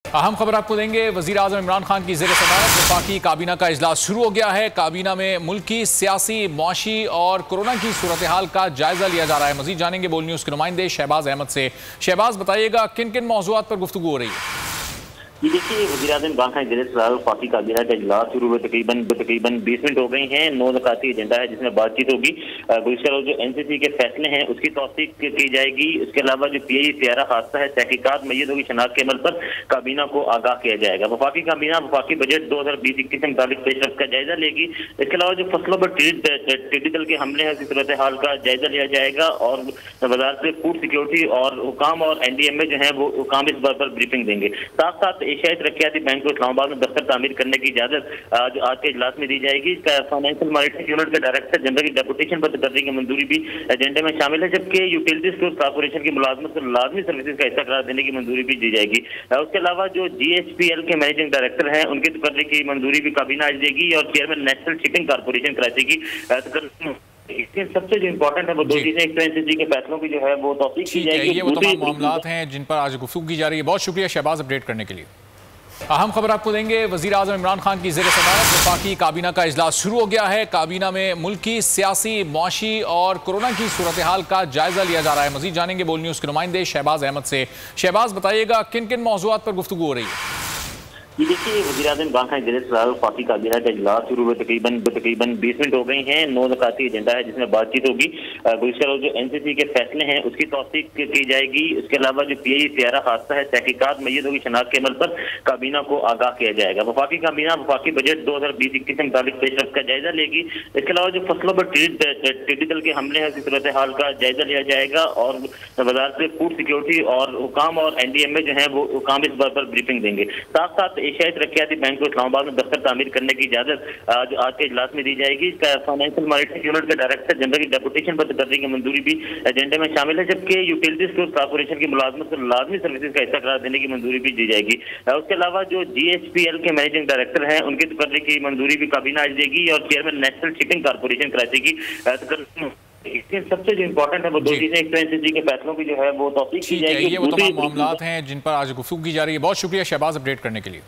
अहम खबर आपको देंगे। वज़ीर-ए-आज़म इमरान खान की ज़ेर सदारत वफाकी काबीना का इजलास शुरू हो गया है। काबीना में मुल्क की सियासी, मुआशी और कोरोना की सूरत हाल का जायजा लिया जा रहा है। मज़ीद जानेंगे बोल न्यूज़ के नुमाइंदे शहबाज अहमद से। शहबाज, बताइएगा किन किन मौज़ूआत पर गुफ्तगू हो रही है? ये देखिए, वज़ीर-ए-आज़म इमरान खान की वफाकी काबीना का इजलास शुरू हुए तकरीबन 20 मिनट हो गई हैं। 9 नुकाती एजेंडा है जिसमें बातचीत होगी। गुज़श्ता रोज़ जो NCC के फैसले हैं उसकी तौसीक की जाएगी। उसके अलावा जो PI तैयारा हादसा है, तहकीकात मय्यद होगी, शनाख्त के अमल पर काबीना को आगाह किया जाएगा। वफाकी काबीना वफाकी बजट 2020-21 के मुताबिक पेशरफ का जायजा लेगी। इसके अलावा जो फसलों पर टिड्डी दल के हमले हैं उसकी सूरत हाल का जायजा लिया जाएगा और वज़ारत फूड सिक्योरिटी और हुकाम और NDMA जो है वो हुकाम इस बात पर ब्रीफिंग देंगे। साथ साथ एशियाई तरक्याती बैंक को इस्लामाबाद में दफ्तर तामीर करने की इजाजत आज के इजलास में दी जाएगी। फाइनेंशियल मॉनिटरिंग यूनिट के डायरेक्टर जनरल की डेपुटेशन पर तकर्री की मंजूरी भी एजेंडे में शामिल है, जबकि यूटिलिटी स्टोर कॉर्पोरेशन की मुलाजमत को लाजमी सर्विसेज का हिस्सा करार देने की मंजूरी भी दी जाएगी। उसके अलावा जो GHPL के मैनेजिंग डायरेक्टर हैं उनकी तकर्री की मंजूरी भी काबीना आज देगी और chairman national shipping corporation Karachi की सबसे जो इम्पोर्टेंट है वो दो चीजें, एक तो NCC के फैसलों की जो है वो तौसीक की जाएगी। ये वो तमाम मामलात हैं जिन पर आज गुफ्तगू की जा रही है। बहुत शुक्रिया शहबाज अपडेट करने के लिए। अहम खबर आपको देंगे। वज़ीर-ए-आज़म इमरान खान की ज़ेर सदारत वफाकी काबीना का इजलास शुरू हो गया है। काबीना में मुल्क की सियासी, मुआशी और कोरोना की सूरत हाल का जायजा लिया जा रहा है। मज़ीद जानेंगे बोल न्यूज़ के नुमाइंदे शहबाज अहमद से। शहबाज, बताइएगा किन किन मौज़ूआत पर गुफ्तगू हो रही है? ये देखिए, वज़ीर-ए-आज़म इमरान खान की वफाकी काबीना का इजलास शुरू हुए तकरीबन 20 मिनट हो गई हैं। 9 नुकाती एजेंडा है जिसमें बातचीत होगी। गुज़श्ता रोज़ जो NCC के फैसले हैं उसकी तौसीक की जाएगी। उसके अलावा जो PI तैयारा हादसा है, तहकीकात मय्यद होगी, शनाख्त के अमल पर काबीना को आगाह किया जाएगा। वफाकी काबीना वफाकी बजट 2020-21 के मुताबिक पेशरफ का जायजा लेगी। इसके अलावा जो फसलों पर टिड्डी दल के हमले हैं उसकी सूरत हाल का जायजा लिया जाएगा और वज़ारत फूड सिक्योरिटी और हुकाम और NDMA जो है वो हुकाम इस बात पर ब्रीफिंग देंगे। साथ साथ एशियाई तरक्याती बैंक को इस्लामाबाद में दफ्तर तामीर करने की इजाजत आज के इजलास में दी जाएगी। फाइनेंशियल मॉनिटरिंग यूनिट के डायरेक्टर जनरल की डेपुटेशन पर तकर्री की मंजूरी भी एजेंडे में शामिल है, जबकि यूटिलिटी स्टोर कॉर्पोरेशन की मुलाजमत को लाजमी सर्विसेज का हिस्सा करार देने की मंजूरी भी दी जाएगी। उसके अलावा जो GHPL के मैनेजिंग डायरेक्टर हैं उनकी तकर्री की मंजूरी भी काबीना आज देगी और chairman national shipping corporation Karachi की सबसे जो इम्पोर्टेंट है वो दो चीजें, एक तो NCC के फैसलों की जो है वो तौसीक की जाएगी। ये वो तमाम मामलात हैं जिन पर आज गुफ्तगू की जा रही है। बहुत शुक्रिया शहबाज अपडेट करने के लिए।